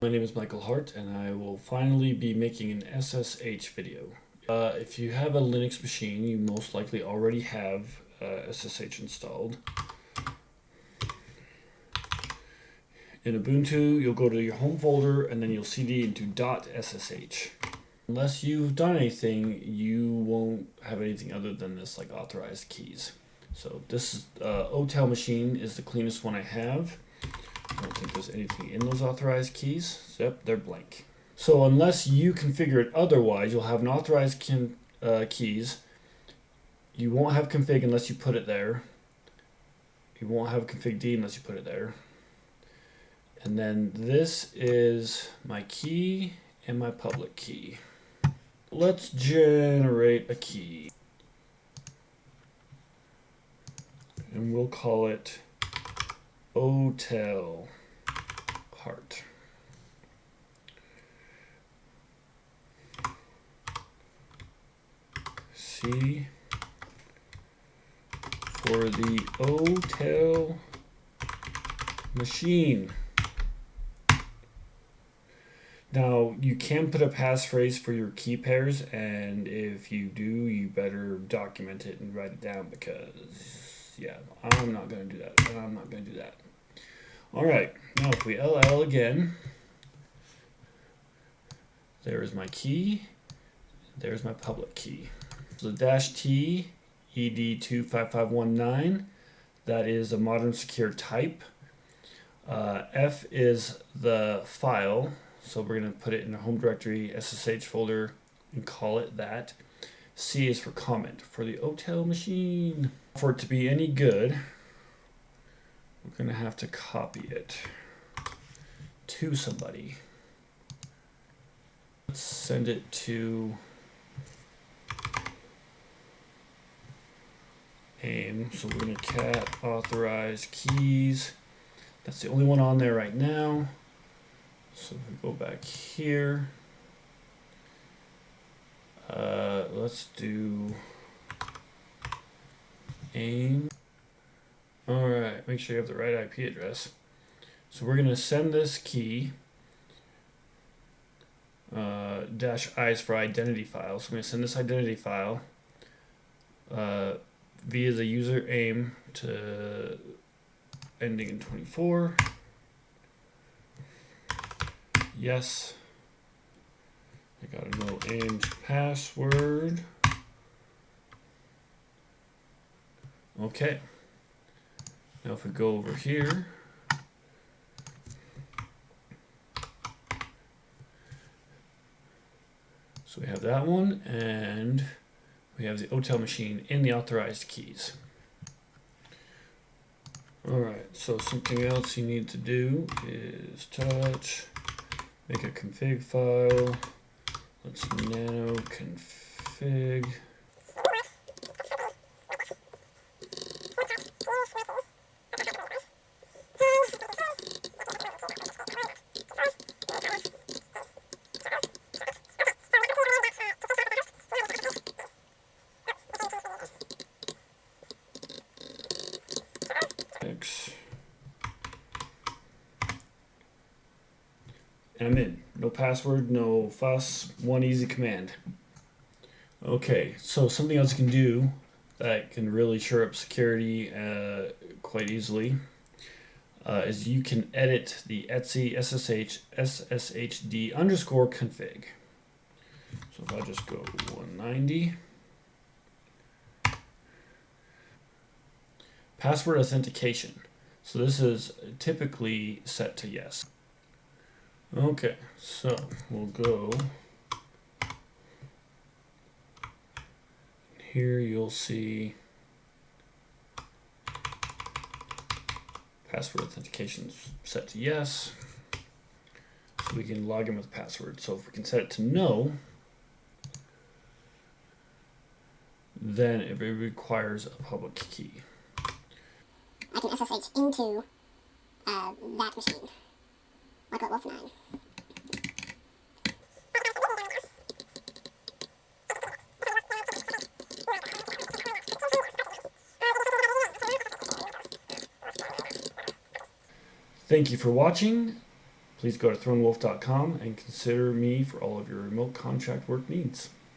My name is Michael Hart, and I will finally be making an SSH video. If you have a Linux machine, you most likely already have SSH installed. In Ubuntu, you'll go to your home folder, and then you'll cd into .ssh. Unless you've done anything, you won't have anything other than this, like authorized keys. So this OTel machine is the cleanest one I have. I don't think there's anything in those authorized keys. Yep, they're blank. So unless you configure it otherwise, you'll have an authorized keys. You won't have config unless you put it there. You won't have config D unless you put it there. And then this is my key and my public key. Let's generate a key. And we'll call it OTel Hart. C for the OTel machine. Now you can put a passphrase for your key pairs, and if you do, you better document it and write it down, because yeah, I'm not going to do that. I'm not going to do that. Alright, now if we LL again, there's my key, there's my public key. So -T Ed25519, that is a modern secure type. F is the file, so we're going to put it in the home directory SSH folder and call it that. C is for comment for the OTel machine. For it to be any good, we're going to have to copy it to somebody. Let's send it to AIM. So we're going to cat authorize keys. That's the only one on there right now. So if we go back here, let's do AIM. Alright, make sure you have the right IP address. So we're going to send this key, -I is for identity file. So we're going to send this identity file via the user AIM to ending in 24. Yes. I gotta know AIM's password. Okay. Now if we go over here, so we have that one, and we have the OTel machine in the authorized keys. Alright, so something else you need to do is touch, make a config file. Let's nano config. And I'm in. No password, no fuss, one easy command. Okay, so something else you can do that can really shore up security quite easily is you can edit the etc sshd_config. So if I just go 190. Password authentication. So this is typically set to yes. Okay, so we'll go here. You'll see password authentication set to yes, so we can log in with password. So if we can set it to no, then it requires a public key. I can SSH into that machine. Michael Wolf 9. Thank you for watching. Please go to thronewolf.com and consider me for all of your remote contract work needs.